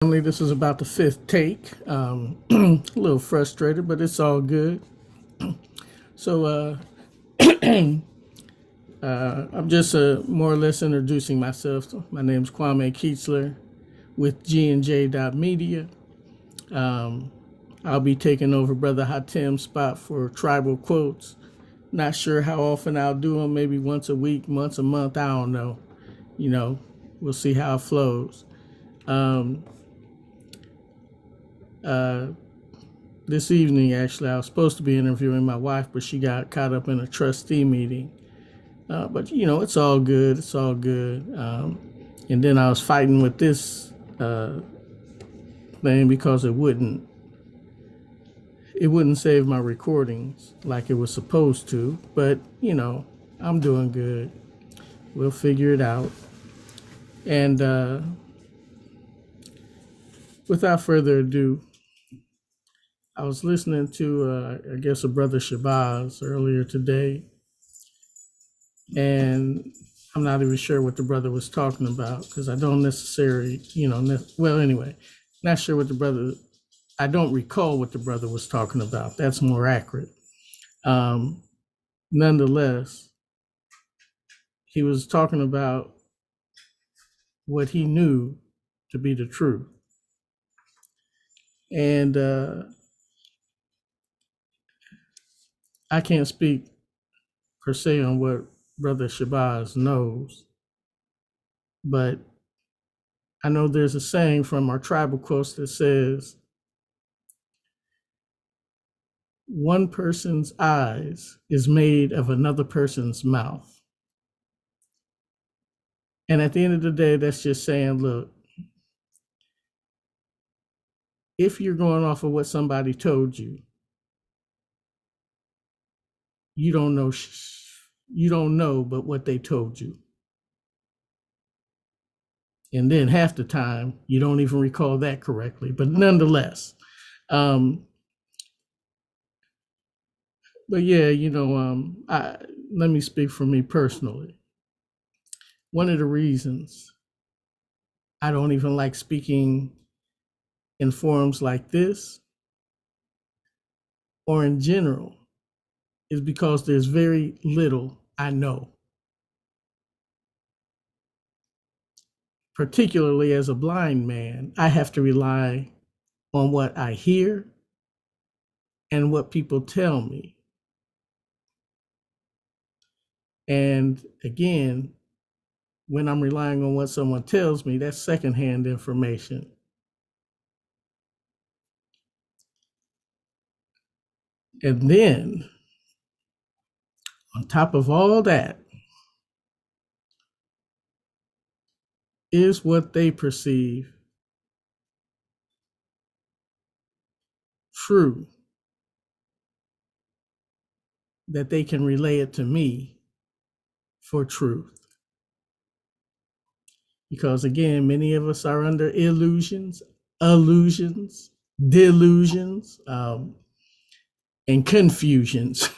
Family, this is about the fifth take. A little frustrated, but it's all good. So I'm just more or less introducing myself. My name's Kwame Keetzler with G&J Media. I'll be taking over Brother Hatem's spot for tribal quotes. Not sure how often I'll do them. Maybe once a week, once a month. I don't know. We'll see how it flows. This evening, actually, I was supposed to be interviewing my wife, but she got caught up in a trustee meeting. But it's all good. It's all good. And then I was fighting with this thing because it wouldn't save my recordings like it was supposed to. But I'm doing good. We'll figure it out. And without further ado, I was listening to, I guess, a brother Shabazz earlier today, and I'm not even sure what the brother was talking about because I don't necessarily, anyway, not sure what I don't recall what the brother was talking about. That's more accurate. Nonetheless, he was talking about what he knew to be the truth. And I can't speak per se on what Brother Shabazz knows, but I know there's a saying from our tribal quotes that says, one person's eyes is made of another person's mouth. And at the end of the day, that's just saying, look, if you're going off of what somebody told you, you don't know but what they told you. And then half the time, you don't even recall that correctly. But nonetheless, but yeah, let me speak for me personally. One of the reasons I don't even like speaking in forums like this or in general is because there's very little I know. Particularly as a blind man, I have to rely on what I hear and what people tell me. And again, when I'm relying on what someone tells me, that's secondhand information. And then, on top of all that, is what they perceive true, that they can relay it to me for truth. Because again, many of us are under illusions, delusions, and confusions.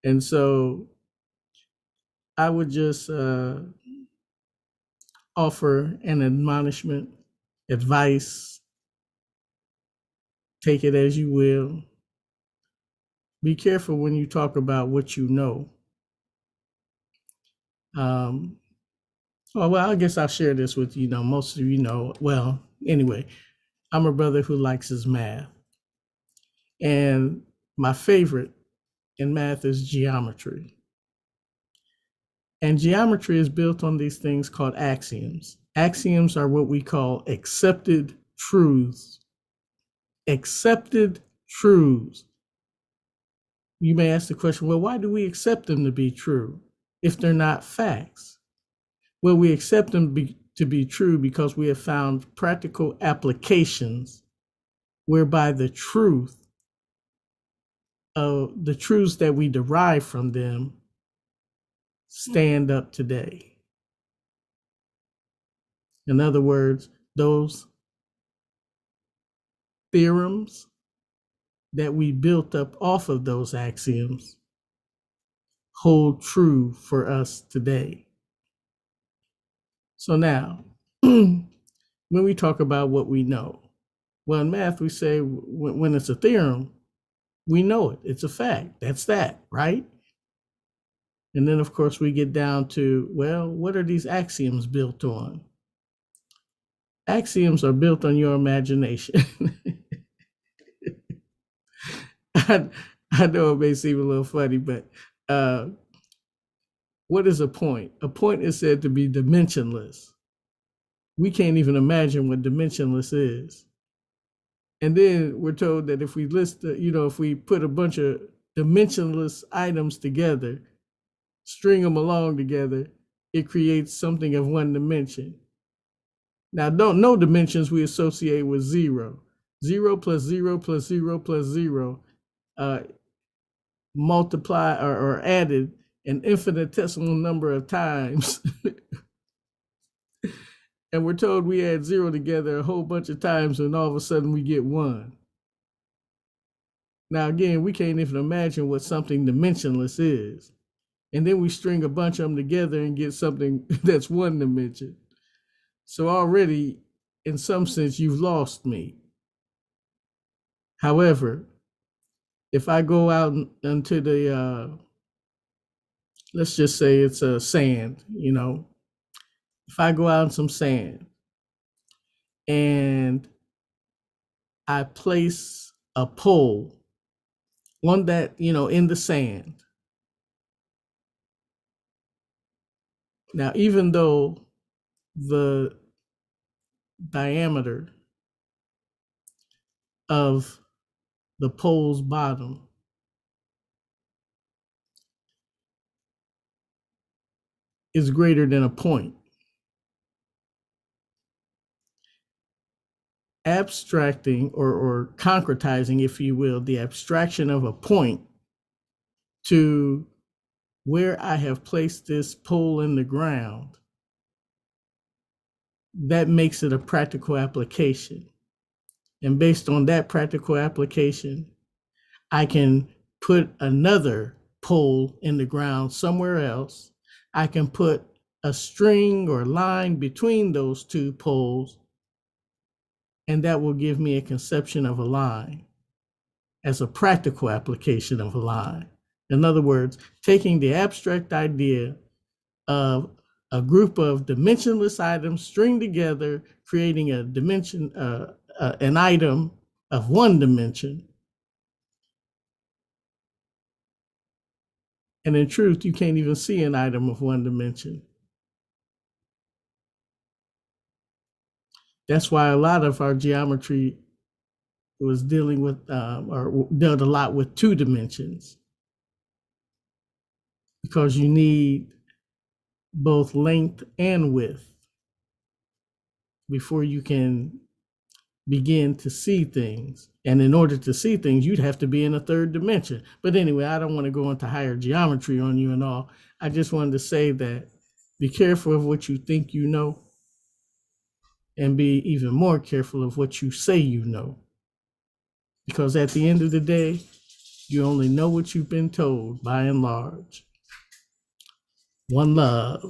And so I would just offer an admonishment, advice, take it as you will. Be careful when you talk about what you know. Well, I guess I'll share this with you. Most of you know. Well, anyway, I'm a brother who likes his math. And my favorite in math is geometry. And geometry is built on these things called axioms. Axioms are what we call accepted truths. Accepted truths. You may ask the question, well, why do we accept them to be true if they're not facts? Well, we accept them to be true because we have found practical applications whereby the truths that we derive from them stand up today. In other words, those theorems that we built up off of those axioms hold true for us today. So now, when we talk about what we know. Well, in math, we say when it's a theorem, we know it. It's a fact. That's that, right? And then, of course, we get down to, well, what are these axioms built on? Axioms are built on your imagination. I, I know it may seem a little funny, but what is a point? A point is said to be dimensionless. We can't even imagine what dimensionless is. And then we're told that if we list, if we put a bunch of dimensionless items together, string them along together, it creates something of one dimension. Now, don't know dimensions we associate with zero. 0 plus 0 plus 0 plus 0 multiply or added an infinitesimal number of times. And we're told we add zero together a whole bunch of times and all of a sudden we get one. Now, again, we can't even imagine what something dimensionless is. And then we string a bunch of them together and get something that's one dimension. So already, in some sense, you've lost me. However, if I go out into the, let's just say it's a sand, if I go out in some sand and I place a pole on that, in the sand. Now, even though the diameter of the pole's bottom is greater than a point, abstracting or concretizing, if you will, the abstraction of a point to where I have placed this pole in the ground, that makes it a practical application. And based on that practical application, I can put another pole in the ground somewhere else. I can put a string or line between those two poles, and that will give me a conception of a line as a practical application of a line. In other words, taking the abstract idea of a group of dimensionless items stringed together, creating a dimension, an item of one dimension. And in truth, you can't even see an item of one dimension. That's why a lot of our geometry was dealing with, or dealt a lot with two dimensions, because you need both length and width before you can begin to see things. And in order to see things, you'd have to be in a third dimension. But anyway, I don't want to go into higher geometry on you and all. I just wanted to say that be careful of what you think you know, and be even more careful of what you say you know. Because at the end of the day, you only know what you've been told by and large. One love.